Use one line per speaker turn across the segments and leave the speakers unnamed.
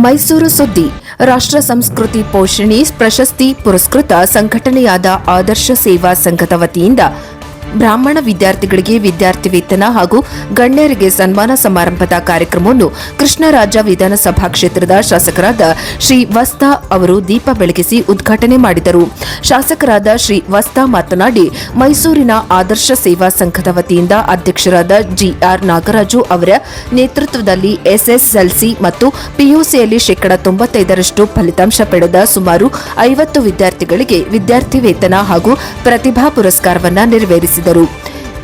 ಮೈಸೂರು ಸುದ್ದಿ. ರಾಷ್ಟ್ರ ಸಂಸ್ಕೃತಿ ಪೋಷಣೆ ಪ್ರಶಸ್ತಿ ಪುರಸ್ಕೃತ ಸಂಘಟನೆಯಾದ ಆದರ್ಶ ಸೇವಾ ಸಂಘದ ವತಿಯಿಂದ ಬ್ರಾಹ್ಮಣ ವಿದ್ಯಾರ್ಥಿಗಳಿಗೆ ವಿದ್ಯಾರ್ಥಿ ವೇತನ ಹಾಗೂ ಗಣ್ಯರಿಗೆ ಸನ್ಮಾನ ಸಮಾರಂಭದ ಕಾರ್ಯಕ್ರಮವನ್ನು ಕೃಷ್ಣರಾಜ ವಿಧಾನಸಭಾ ಕ್ಷೇತ್ರದ ಶಾಸಕರಾದ ಶ್ರೀ ವಸ್ತಾ ಅವರು ದೀಪ ಬೆಳಗಿಸಿ ಉದ್ಘಾಟನೆ ಮಾಡಿದರು. ಶಾಸಕರಾದ ಶ್ರೀ ವಸ್ತಾ ಮಾತನಾಡಿ, ಮೈಸೂರಿನ ಆದರ್ಶ ಸೇವಾ ಸಂಘದ ವತಿಯಿಂದ ಅಧ್ಯಕ್ಷರಾದ ಜಿಆರ್ ನಾಗರಾಜು ಅವರ ನೇತೃತ್ವದಲ್ಲಿ ಎಸ್ಎಸ್ಎಲ್ಸಿ ಮತ್ತು ಪಿಯುಸಿಯಲ್ಲಿ 95% ಫಲಿತಾಂಶ ಪಡೆದ ಸುಮಾರು 50 ವಿದ್ಯಾರ್ಥಿಗಳಿಗೆ ವಿದ್ಯಾರ್ಥಿ ವೇತನ ಹಾಗೂ ಪ್ರತಿಭಾ ಪುರಸ್ಕಾರವನ್ನು ನೆರವೇರಿಸಿದರು.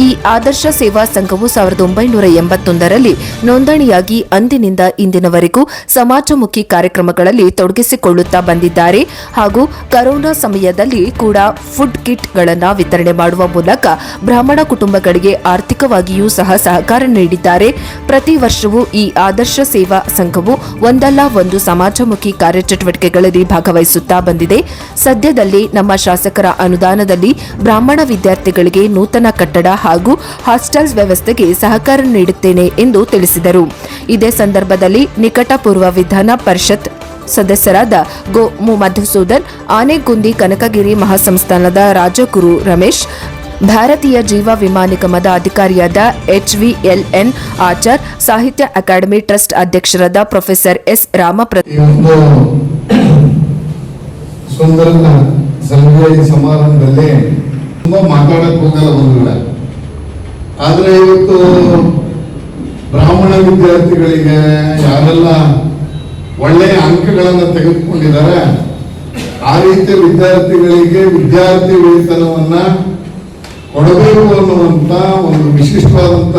ಈ ಆದರ್ಶ ಸೇವಾ ಸಂಘವು 1981ರಲ್ಲಿ ನೋಂದಣಿಯಾಗಿ ಅಂದಿನಿಂದ ಇಂದಿನವರೆಗೂ ಸಮಾಜಮುಖಿ ಕಾರ್ಯಕ್ರಮಗಳಲ್ಲಿ ತೊಡಗಿಸಿಕೊಳ್ಳುತ್ತಾ ಬಂದಿದ್ದಾರೆ ಹಾಗೂ ಕರೋನಾ ಸಮಯದಲ್ಲಿ ಕೂಡ ಫುಡ್ ಕಿಟ್ಗಳನ್ನು ವಿತರಣೆ ಮಾಡುವ ಮೂಲಕ ಬ್ರಾಹ್ಮಣ ಕುಟುಂಬಗಳಿಗೆ ಆರ್ಥಿಕವಾಗಿಯೂ ಸಹ ಸಹಕಾರ ನೀಡಿದ್ದಾರೆ. ಪ್ರತಿ ವರ್ಷವೂ ಈ ಆದರ್ಶ ಸೇವಾ ಸಂಘವು ಒಂದಲ್ಲ ಒಂದು ಸಮಾಜಮುಖಿ ಕಾರ್ಯಚಟುವಟಿಕೆಗಳಲ್ಲಿ ಭಾಗವಹಿಸುತ್ತಾ ಬಂದಿದೆ. ಸದ್ಯದಲ್ಲಿ ನಮ್ಮ ಶಾಸಕರ ಅನುದಾನದಲ್ಲಿ ಬ್ರಾಹ್ಮಣ ವಿದ್ಯಾರ್ಥಿಗಳಿಗೆ ನೂತನ ಕಟ್ಟಡ ಹಾಗೂ ಹಾಸ್ಟೆಲ್ಸ್ ವ್ಯವಸ್ಥೆಗೆ ಸಹಕಾರ ನೀಡುತ್ತೇನೆ ಎಂದು ತಿಳಿಸಿದರು. ಇದೇ ಸಂದರ್ಭದಲ್ಲಿ ನಿಕಟಪೂರ್ವ ವಿಧಾನ ಪರಿಷತ್ ಸದಸ್ಯರಾದ ಗೋ ಮಧುಸೂದನ್, ಆನೆಗುಂದಿ ಕನಕಗಿರಿ ಮಹಾಸಂಸ್ಥಾನದ ರಾಜಗುರು ರಮೇಶ್, ಭಾರತೀಯ ಜೀವ ವಿಮಾ ನಿಗಮದ ಅಧಿಕಾರಿಯಾದ HVLN ಆಚಾರ್, ಸಾಹಿತ್ಯ ಅಕಾಡೆಮಿ ಟ್ರಸ್ಟ್ ಅಧ್ಯಕ್ಷರಾದ ಪ್ರೊಫೆಸರ್ ಎಸ್
ಸಮಾರಂಭದಲ್ಲಿ ತುಂಬಾ ಮಾತಾಡಕ್ ಹೋಗಲ್ಲ ಬಂದಿಲ್ಲ. ಆದ್ರೆ ಇವತ್ತು ಬ್ರಾಹ್ಮಣ ವಿದ್ಯಾರ್ಥಿಗಳಿಗೆ ಯಾರೆಲ್ಲ ಒಳ್ಳೆಯ ಅಂಕಗಳನ್ನು ತೆಗೆದುಕೊಂಡಿದ್ದಾರೆ ಆ ರೀತಿಯ ವಿದ್ಯಾರ್ಥಿಗಳಿಗೆ ವಿದ್ಯಾರ್ಥಿ ವೇತನವನ್ನ ಕೊಡಬೇಕು ಅನ್ನುವಂತ ಒಂದು ವಿಶಿಷ್ಟವಾದಂತ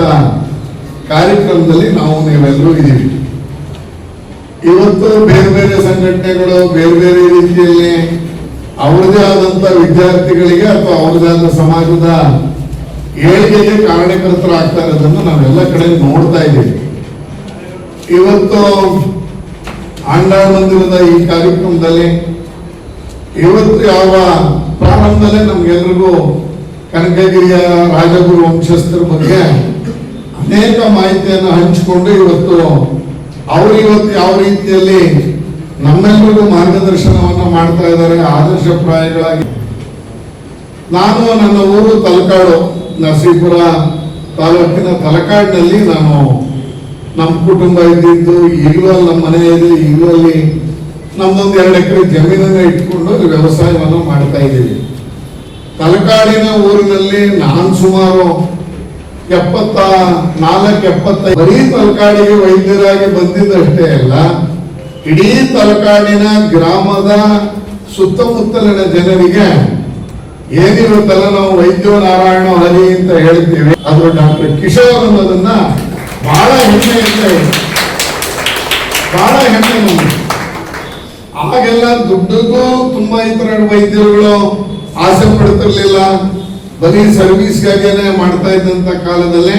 ಕಾರ್ಯಕ್ರಮದಲ್ಲಿ ನಾವು ನೀವೆಲ್ಲರೂ ಇದ್ದೀವಿ. ಇವತ್ತು ಬೇರೆ ಬೇರೆ ಸಂಘಟನೆಗಳು ಬೇರೆ ಬೇರೆ ರೀತಿಯಲ್ಲಿ ಅವರದೇ ಆದಂತ ವಿದ್ಯಾರ್ಥಿಗಳಿಗೆ ಅಥವಾ ಅವರದೇ ಆದ ಸಮಾಜದ ಏಳಿಗೆಗೆ ಕಾರಣಕರ್ತರಾಗ್ತಾ ಇರೋದನ್ನು ನಾವೆಲ್ಲ ಕಡೆ ನೋಡ್ತಾ ಇದ್ದೀವಿ. ಇವತ್ತು ಆಂಡಾಳ ಮಂದಿರದ ಈ ಕಾರ್ಯಕ್ರಮದಲ್ಲಿ ಇವತ್ತು ಯಾವ ಪ್ರಾರಂಭದಲ್ಲೇ ನಮ್ಗೆಲ್ರಿಗೂ ಕನಕಗಿರಿಯ ರಾಜಗುರು ವಂಶಸ್ಥರ ಬಗ್ಗೆ ಅನೇಕ ಮಾಹಿತಿಯನ್ನು ಹಂಚಿಕೊಂಡು ಇವತ್ತು ಯಾವ ರೀತಿಯಲ್ಲಿ ನಮ್ಮೆಲ್ಲರಿಗೂ ಮಾರ್ಗದರ್ಶನವನ್ನ ಮಾಡ್ತಾ ಇದ್ದಾರೆ ಆದರ್ಶಪ್ರಾಯಗಳಾಗಿ. ನಾನು ನನ್ನ ಊರು ತಲಕಾಡು, ನರಸೀಪುರ ತಾಲೂಕಿನ ತಲಕಾಡಿನಲ್ಲಿ ನಾನು ನಮ್ಮ ಕುಟುಂಬ ಇದ್ದಿದ್ದು. ಈಗಲೂ ನಮ್ಮ ಮನೆ ಇದೆ, ಈಗಲೂ ಅಲ್ಲಿ ನಮ್ದೊಂದು 2 ಎಕರೆ ಜಮೀನನ್ನ ಇಟ್ಕೊಂಡು ವ್ಯವಸಾಯವನ್ನು ಮಾಡ್ತಾ ಇದ್ದೀವಿ. ತಲಕಾಡಿನ ಊರಿನಲ್ಲಿ ನಾನು ಸುಮಾರು 74-75 ಬರೀ ತಲಕಾಡಿಗೆ ವೈದ್ಯರಾಗಿ ಬಂದಿದ್ದಷ್ಟೇ ಅಲ್ಲ, ಇಡೀ ತಲಕಾಡಿನ ಗ್ರಾಮದ ಸುತ್ತಮುತ್ತಲಿನ ಜನರಿಗೆ ಏನಿರುತ್ತಲ್ಲ ನಾವು ವೈದ್ಯೋ ನಾರಾಯಣ ಹರಿ ಅಂತ ಹೇಳ್ತೀವಿ, ಅದು ಡಾಕ್ಟರ್ ಕಿಶೋರ್ ಅನ್ನೋದನ್ನ ಬಹಳ ಹೆಮ್ಮೆ ನಮ್ಗೆ. ಆಗೆಲ್ಲ ದುಡ್ಡಿಗೂ ತುಂಬಾ ಇತರ ವೈದ್ಯರುಗಳು ಆಸೆ ಪಡ್ತಿರ್ಲಿಲ್ಲ, ಬರೀ ಸರ್ವಿಸ್ಗಾಗೇನೆ ಮಾಡ್ತಾ ಇದ್ದಂತ ಕಾಲದಲ್ಲಿ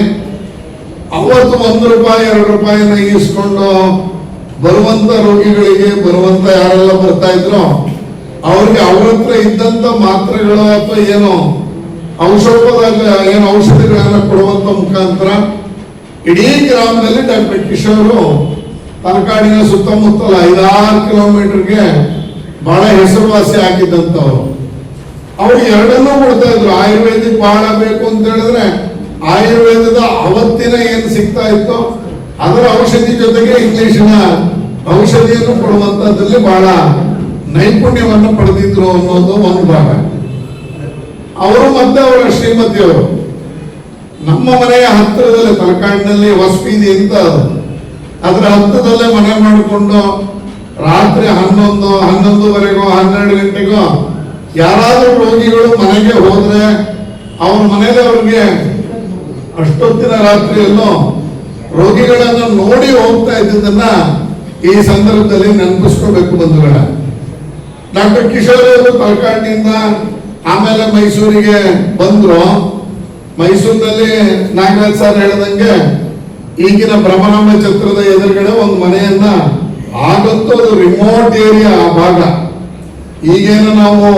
ಅವತ್ತು ₹1-2 ಈಸ್ಕೊಂಡು ಬರುವಂತ ರೋಗಿಗಳಿಗೆ ಬರುವಂತ ಯಾರೆಲ್ಲ ಬರ್ತಾ ಇದ್ರು ಅವ್ರಿಗೆ ಅವ್ರ ಹತ್ರ ಇದ್ದಂತ ಮಾತ್ರೆಗಳು ಅಥವಾ ಏನೋ ಔಷಧಿಗಳನ್ನ ಕೊಡುವಂತ ಮುಖಾಂತರ ಇಡೀ ಗ್ರಾಮದಲ್ಲಿ ಡಾಕ್ಟರ್ ಕಿಶೋರ್ ತಲಕಾಡಿನ ಸುತ್ತಮುತ್ತಲ 5-6 ಕಿಲೋಮೀಟರ್ಗೆ ಬಹಳ ಹೆಸರುವಾಸಿ ಆಗಿದ್ದಂತವ್ರು. ಅವ್ರು ಎರಡನ್ನೂ ಕೊಡ್ತಾ ಇದ್ರು. ಆಯುರ್ವೇದಿಕ್ ಬಹಳ ಬೇಕು ಅಂತ ಹೇಳಿದ್ರೆ ಆಯುರ್ವೇದದ ಅವತ್ತಿನ ಏನ್ ಸಿಗ್ತಾ ಇತ್ತು ಅದರ ಔಷಧಿ ಜೊತೆಗೆ ಇಂಗ್ಲಿಷಿನ ಔಷಧಿಯನ್ನು ಕೊಡುವಂತದ್ರಲ್ಲಿ ಬಹಳ ನೈಪುಣ್ಯವನ್ನು ಪಡೆದಿದ್ರು ಅನ್ನೋದು ಒಂದು ಭಾಗ. ಅವರು ಮತ್ತೆ ಅವರ ಶ್ರೀಮತಿಯವರು ನಮ್ಮ ಮನೆಯ ಹತ್ತಿರದಲ್ಲಿ ತಲಕಾಡಿನಲ್ಲಿ ಹೊಸಬೀದಿ ಅಂತ ಅದರ ಹತ್ತಿರದಲ್ಲೇ ಮನೆ ಮಾಡಿಕೊಂಡು ರಾತ್ರಿ 11-11:30 12 ಗಂಟೆಗೋ ಯಾರಾದ್ರೂ ರೋಗಿಗಳು ಮನೆಗೆ ಹೋದ್ರೆ ಅವ್ರ ಮನೇಲಿ ಅವ್ರಿಗೆ ಅಷ್ಟೊತ್ತಿನ ರಾತ್ರಿಯಲ್ಲೂ ರೋಗಿಗಳನ್ನ ನೋಡಿ ಹೋಗ್ತಾ ಇದ್ದದನ್ನ ಈ ಸಂದರ್ಭದಲ್ಲಿ ನೆನಪಿಸ್ಕೋಬೇಕು ಬಂಧುಗಳ. ಡಾಕ್ಟರ್ ಕಿಶೋರ್ ಅವರು ತಲಕಾಡಿನಿಂದ ಆಮೇಲೆ ಮೈಸೂರಿಗೆ ಬಂದ್ರು. ಮೈಸೂರಿನಲ್ಲಿ ನಾಗರಾಜ್ ಸರ್ ಹೇಳಿದಂಗೆ ಈಗಿನ ಭ್ರಮರಾಂಬ ಛತ್ರದ ಎದುರುಗಡೆ ಒಂದು ಮನೆಯನ್ನ, ಆಗಂತೂ ಅದು ರಿಮೋಟ್ ಏರಿಯಾ ಆ ಭಾಗ. ಈಗೇನು ನಾವು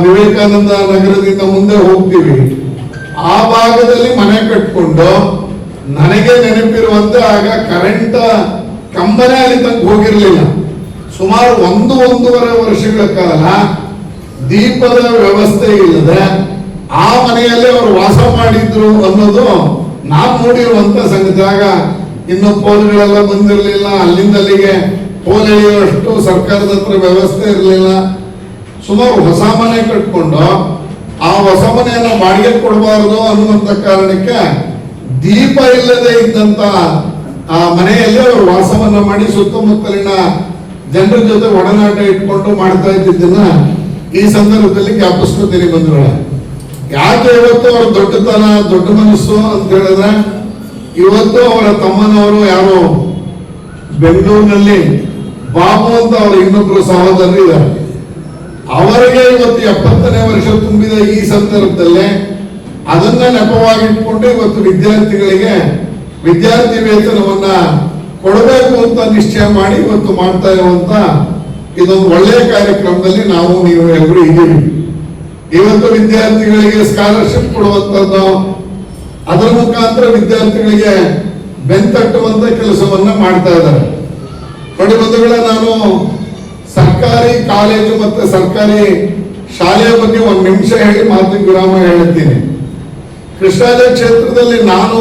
ವಿವೇಕಾನಂದ ನಗರದಿಂದ ಮುಂದೆ ಹೋಗ್ತೀವಿ, ಆ ಭಾಗದಲ್ಲಿ ಮನೆ ಕಟ್ಕೊಂಡು ನನಗೆ ನೆನಪಿರುವಂತೆ ಆಗ ಕಂಬನೇ ಅಲ್ಲಿ ತನಕ ಹೋಗಿರ್ಲಿಲ್ಲ. ಸುಮಾರು 1-1.5 ವರ್ಷಗಳ ಕಾಲ ದೀಪದ ವ್ಯವಸ್ಥೆ ಇಲ್ಲದೆ ಆ ಮನೆಯಲ್ಲಿ ಅವರು ವಾಸ ಮಾಡಿದ್ರು ಅನ್ನೋದು ನಾವು ನೋಡಿರುವಂತ ಸಂಗತಿ. ಆಗ ಇನ್ನು ಪೋಲ್ಗಳೆಲ್ಲ ಬಂದಿರಲಿಲ್ಲ, ಅಲ್ಲಿಂದ ಅಲ್ಲಿಗೆ ಪೋಲ್ ಎಳೆಯುವಷ್ಟು ಸರ್ಕಾರದ ಹತ್ರ ವ್ಯವಸ್ಥೆ ಇರಲಿಲ್ಲ. ಸುಮಾರು ಹೊಸ ಮನೆ ಕಟ್ಕೊಂಡು ಆ ಹೊಸ ಮನೆಯನ್ನು ಬಾಡಿಗೆ ಕೊಡಬಾರದು ಅನ್ನುವಂತ ಕಾರಣಕ್ಕೆ ದೀಪ ಇಲ್ಲದೆ ಇದ್ದಂತ ಆ ಮನೆಯಲ್ಲಿ ಅವರು ವಾಸವನ್ನ ಮಾಡಿ ಸುತ್ತಮುತ್ತಲಿನ ಜನರ ಜೊತೆ ಒಡನಾಟ ಇಟ್ಕೊಂಡು ಮಾಡ್ತಾ ಇದ್ದಿದ್ದನ್ನ ಈ ಸಂದರ್ಭದಲ್ಲಿ ಜ್ಞಾಪಿಸ್ಕೊತೀನಿ ಬಂಧುಗಳೇ. ಯಾಕೆ ಇವತ್ತು ಅವ್ರ ದೊಡ್ಡತನ, ದೊಡ್ಡ ಮನಸ್ಸು ಅಂತ ಹೇಳಿದ್ರೆ, ಇವತ್ತು ಅವರ ತಮ್ಮನವರು ಯಾರು ಬೆಂಗಳೂರಿನಲ್ಲಿ ಬಾಬು ಅಂತ ಅವರ ಇನ್ನೊಬ್ರು ಸಹೋದರರು ಇದ್ದಾರೆ. ಅವರಿಗೆ ಇವತ್ತು 70ನೇ ವರ್ಷ ತುಂಬಿದ ಈ ಸಂದರ್ಭದಲ್ಲಿ ಅದನ್ನ ನೆಪವಾಗಿಟ್ಕೊಂಡು ಇವತ್ತು ವಿದ್ಯಾರ್ಥಿಗಳಿಗೆ ವಿದ್ಯಾರ್ಥಿ ವೇತನವನ್ನ ಕೊಡಬೇಕು ಅಂತ ನಿಶ್ಚಯ ಮಾಡಿ ಇವತ್ತು ಮಾಡ್ತಾ ಇರುವಂತ ಇದೊಂದು ಒಳ್ಳೆಯ ಕಾರ್ಯಕ್ರಮದಲ್ಲಿ ನಾವು ನೀವು ಎಲ್ಲರೂ ಇದ್ದೀವಿ. ಇವತ್ತು ವಿದ್ಯಾರ್ಥಿಗಳಿಗೆ ಸ್ಕಾಲರ್ಶಿಪ್ ಕೊಡುವಂತದ್ದು, ಅದರ ಮುಖಾಂತರ ವಿದ್ಯಾರ್ಥಿಗಳಿಗೆ ಬೆಂತಟ್ಟುವಂತ ಕೆಲಸವನ್ನ ಮಾಡ್ತಾ ಇದ್ದಾರೆ. ನೋಡಿ ಬಂಧುಗಳೇ, ನಾನು ಸರ್ಕಾರಿ ಕಾಲೇಜು ಮತ್ತೆ ಸರ್ಕಾರಿ ಶಾಲೆಯ ಬಗ್ಗೆ 1 ನಿಮಿಷ ಹೇಳಿ ಮಾತಿಗೆ ವಿರಾಮ ಹೇಳ್ತೀನಿ. ಕೃಷ್ಣಾಜಿ ಕ್ಷೇತ್ರದಲ್ಲಿ ನಾನು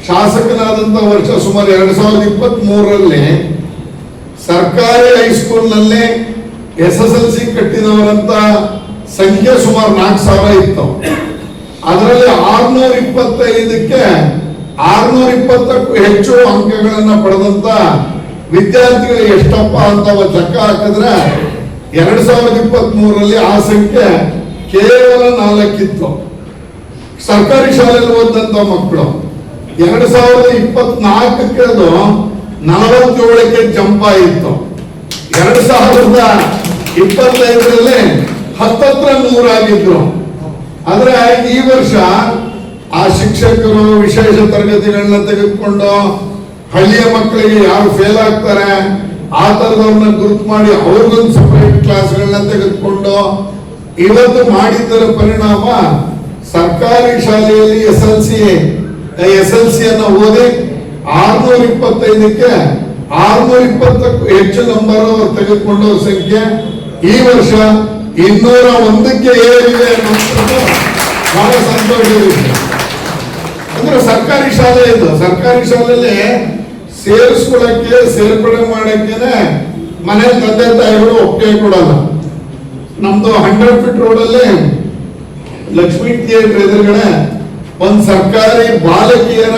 ಶಾಸಕನಾದಂತ ವರ್ಷ ಸುಮಾರು 2023ರಲ್ಲಿ ಸರ್ಕಾರಿ ಹೈಸ್ಕೂಲ್ನಲ್ಲಿ SSLC ಕಟ್ಟಿದವರಂತ ಸಂಖ್ಯೆ ಸುಮಾರು 4,000 ಇತ್ತು. ಅದರಲ್ಲಿ 625ಕ್ಕೆ 620ಕ್ಕೂ ಹೆಚ್ಚು ಅಂಕಗಳನ್ನ ಪಡೆದಂತ ವಿದ್ಯಾರ್ಥಿಗಳು ಎಷ್ಟಪ್ಪ ಅಂತ ಲೆಕ್ಕ ಹಾಕಿದ್ರೆ 2023ರಲ್ಲಿ ಆ ಸಂಖ್ಯೆ ಕೇವಲ 4 ಇತ್ತು. ಸರ್ಕಾರಿ ಶಾಲೆಯಲ್ಲಿ ಓದಂತ ಮಕ್ಕಳು 2024ಕ್ಕೆ ಅದು 47ಕ್ಕೆ ಜಂಪ್ ಆಯಿತು. 2025ರಲ್ಲಿ 100 ಆಗಿದ್ರು. ಆದ್ರೆ ಈ ವರ್ಷ ಆ ಶಿಕ್ಷಕರು ವಿಶೇಷ ತರಗತಿಗಳನ್ನ ತೆಗೆದುಕೊಂಡು ಹಳ್ಳಿಯ ಮಕ್ಕಳಿಗೆ ಯಾರು ಫೇಲ್ ಆಗ್ತಾರೆ ಆ ತರದವ್ರನ್ನ ಗುರುತು ಮಾಡಿ ಅವ್ರಿಗೊಂದು ಸಪರೇಟ್ ಕ್ಲಾಸ್ಗಳನ್ನ ತೆಗೆದುಕೊಂಡು ಇವತ್ತು ಮಾಡಿದ್ದರ ಪರಿಣಾಮ ಸರ್ಕಾರಿ ಶಾಲೆಯಲ್ಲಿ SLC ಅನ್ನ ಓದಿ 625ಕ್ಕೆ 620ಕ್ಕೂ ಹೆಚ್ಚು ನಂಬರ್ ತೆಗೆದುಕೊಂಡ ಸಂಖ್ಯೆ ಈ ವರ್ಷ 201ಕ್ಕೆ ಏರಿದೆ ಅನ್ನೋದು ಬಹಳ ಸಂತೋಷ ವಿಷಯ. ಅಂದ್ರೆ ಸರ್ಕಾರಿ ಶಾಲೆ ಇದು. ಸರ್ಕಾರಿ ಶಾಲೆಯಲ್ಲಿ ಸೇರಿಸ್ಕೊಳ್ಳಕ್ಕೆ, ಸೇರ್ಪಡೆ ಮಾಡಕ್ಕೆ ಮನೆ ತಂದೆ ತಾಯಿಗಳು ಒಪ್ಪಿಗೆ ಕೊಡಲ್ಲ. ನಮ್ದು 100 ಫೀಟ್ ರೋಡಲ್ಲಿ ಲಕ್ಷ್ಮೀ ಥಿಯೇಟರ್ ಎದುರುಗಡೆ ಒಂದು ಸರ್ಕಾರಿ ಬಾಲಕಿಯರ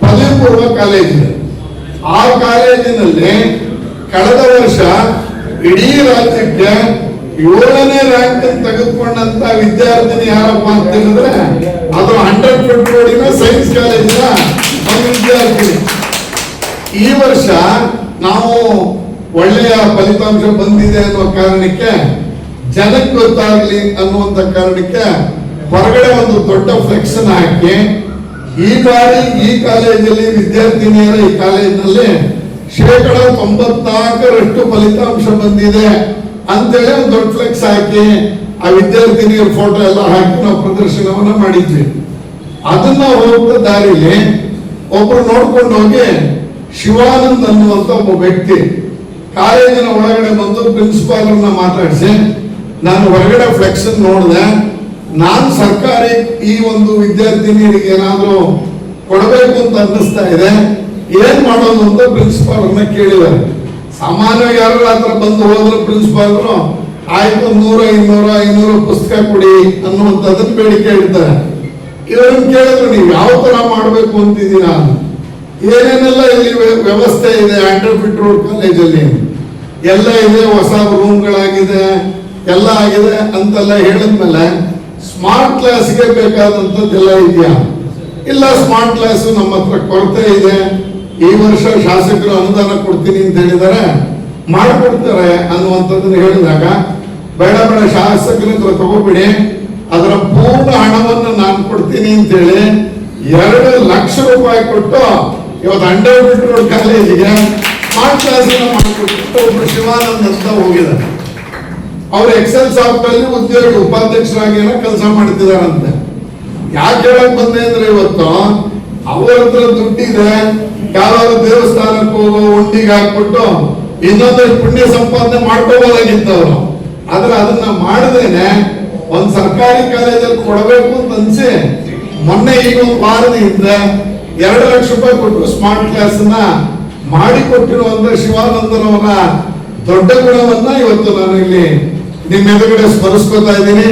ಪದವಿ ಪೂರ್ವ ಕಾಲೇಜ್ ಇದೆ. ಆ ಕಾಲೇಜಿನಲ್ಲಿ ಕಳೆದ ವರ್ಷ ಇಡೀ ರಾಜ್ಯಕ್ಕೆ 7ನೇ ರ್ಯಾಂಕ್ ತೆಗೆದುಕೊಂಡಂತ ವಿದ್ಯಾರ್ಥಿನಿ ಯಾರಪ್ಪ ಅಂತ ಹೇಳಿದ್ರೆ ಅದು 100 ಫೀಟ್ ರೋಡಿನ ಸೈನ್ಸ್ ಕಾಲೇಜಿನ ಒಂದು ವಿದ್ಯಾರ್ಥಿನಿ. ಈ ವರ್ಷ ನಾವು ಒಳ್ಳೆಯ ಫಲಿತಾಂಶ ಬಂದಿದೆ ಅನ್ನುವ ಕಾರಣಕ್ಕೆ, ಜನಕ್ಕೆ ಗೊತ್ತಾಗ್ಲಿ ಅನ್ನುವಂತ ಕಾರಣಕ್ಕೆ ಹೊರಗಡೆ ಒಂದು ದೊಡ್ಡ ಫ್ಲೆಕ್ಸ್ ಹಾಕಿ ಈ ಬಾರಿ ಈ ಕಾಲೇಜಲ್ಲಿ ವಿದ್ಯಾರ್ಥಿನಿಯರ ಈ ಕಾಲೇಜಿನಲ್ಲಿ 94% ಫಲಿತಾಂಶ ಬಂದಿದೆ ಅಂತೇಳಿ ಒಂದು ದೊಡ್ಡ ಫ್ಲೆಕ್ಸ್ ಹಾಕಿ ಆ ವಿದ್ಯಾರ್ಥಿನಿಯರ ಫೋಟೋ ಎಲ್ಲ ಹಾಕಿ ನಾವು ಪ್ರದರ್ಶನವನ್ನ ಮಾಡಿದ್ವಿ. ಅದನ್ನ ಹೋಗ್ತಾ ದಾರಿಲಿ ಒಬ್ರು ನೋಡ್ಕೊಂಡು ಹೋಗಿ ಶಿವಾನಂದ್ ಅನ್ನುವಂತ ಒಬ್ಬ ವ್ಯಕ್ತಿ ಕಾಲೇಜಿನ ಒಳಗಡೆ ಬಂದು ಪ್ರಿನ್ಸಿಪಾಲ್ ಮಾತಾಡಿಸಿ, ನಾನು ಹೊರಗಡೆ ಫ್ಲೆಕ್ಸ್ ನೋಡಿದೆ, ನಾನು ಸರ್ಕಾರಿ ಈ ಒಂದು ವಿದ್ಯಾರ್ಥಿನಿಯರಿಗೆ ಏನಾದ್ರೂ ಕೊಡಬೇಕು ಅಂತ ಅನ್ನಿಸ್ತಾ ಇದೆ, ಏನ್ ಮಾಡೋದು ಅಂತ ಪ್ರಿನ್ಸಿಪಾಲ್ ಕೇಳಿದ್ದಾರೆ. ಸಾಮಾನ್ಯವಾಗಿ ಯಾರು ಹತ್ರ ಬಂದು ಹೋದ್ರೆ ಪ್ರಿನ್ಸಿಪಾಲ್ ಆಯ್ತು 100-200-500 ಪುಸ್ತಕ ಕೊಡಿ ಅನ್ನುವಂಥದ್ದನ್ನು ಬೇಡಿಕೆ ಇಡ್ತಾರೆ. ಇವರನ್ನು ಕೇಳಿದ್ರು, ನೀವು ಯಾವ ತರ ಮಾಡಬೇಕು ಅಂತಿದ್ದೀರಾ, ಏನೇನೆಲ್ಲ ಇಲ್ಲಿ ವ್ಯವಸ್ಥೆ ಇದೆ 100 ಫೀಟ್ ರೋಡ್ ಕಾಲೇಜಲ್ಲಿ ಎಲ್ಲ ಇದೆ, ಹೊಸ ರೂಮ್ಗಳಾಗಿದೆ, ಎಲ್ಲ ಆಗಿದೆ ಅಂತೆಲ್ಲ ಹೇಳಿದ್ಮೇಲೆ ಸ್ಮಾರ್ಟ್ ಕ್ಲಾಸ್ಗೆ ಬೇಕಾದಂಥದ್ದೆಲ್ಲ ಇದೆಯಾ? ಇಲ್ಲ, ಸ್ಮಾರ್ಟ್ ಕ್ಲಾಸ್ ನಮ್ಮ ಹತ್ರ ಕೊರತೆ ಇದೆ, ಈ ವರ್ಷ ಶಾಸಕರು ಅನುದಾನ ಕೊಡ್ತೀನಿ ಅಂತ ಹೇಳಿದ್ದಾರೆ, ಮಾಡಿಕೊಡ್ತಾರೆ ಅನ್ನುವಂಥದ್ದನ್ನು ಹೇಳಿದಾಗ, ಬೇಡ ಬೇಡ ಶಾಸಕರ ಹತ್ರ ತಗೋಬಿಡಿ, ಅದರ ಪೂರ್ಣ ಹಣವನ್ನು ನಾನು ಕೊಡ್ತೀನಿ ಅಂತೇಳಿ 2 ಲಕ್ಷ ರೂಪಾಯಿ ಕೊಟ್ಟು ಇವತ್ತು 100 ಫೀಟ್ ರೋಡ್ ಕಾಲೇಜಿಗೆ ಸ್ಮಾರ್ಟ್ ಕ್ಲಾಸ್ ಮಾಡಿಕೊಟ್ಟು ಒಬ್ರು ಶಿವಾನಂದ್ ಅಂತ ಹೋಗಿದ್ದಾರೆ. ಅವ್ರು ಎಕ್ಸೆಲ್ ಸಾಫ್ಟ್ ಅಲ್ಲಿ ಉದ್ಯೋಗಿ ಉಪಾಧ್ಯಕ್ಷರಾಗಿ ಕೆಲಸ ಮಾಡ್ತಿದಾರಂತೆ. ಯಾಕೆ ಹೇಳಕ್ ಬಂದೆ ಅಂದ್ರೆ, ಇವತ್ತು ಅವ್ರ ಹತ್ರ ದುಡ್ಡಿದೆ, ಯಾವ್ದಾದ್ರು ದೇವಸ್ಥಾನಕ್ಕೆ ಹೋಗೋ ಉಂಡಿಗೆ ಹಾಕ್ಬಿಟ್ಟು ಇನ್ನೊಂದಷ್ಟು ಪುಣ್ಯ ಸಂಪಾದನೆ ಮಾಡ್ಕೋಬೋದಾಗಿತ್ತು ಅವರು. ಆದ್ರೆ ಅದನ್ನ ಮಾಡದೇನೆ ಒಂದ್ ಸರ್ಕಾರಿ ಕಾಲೇಜಲ್ಲಿ ಕೊಡಬೇಕು ಅಂತ ಅನ್ಸಿ ಮೊನ್ನೆ ಈಗ ಒಂದು ವಾರದ ಹಿಂದೆ 2 ಲಕ್ಷ ರೂಪಾಯಿ ಕೊಟ್ಟು ಸ್ಮಾರ್ಟ್ ಕ್ಲಾಸ್ ಮಾಡಿಕೊಟ್ಟಿರುವಂತ ಶಿವಾನಂದರವರ ದೊಡ್ಡ ಗುಣವನ್ನ ಇವತ್ತು ನಾನು ಇಲ್ಲಿ ನಿಮ್ಮ ಎದುರುಗಡೆ ಸ್ಮರಿಸ್ಕೊತಾ ಇದ್ದೀನಿ.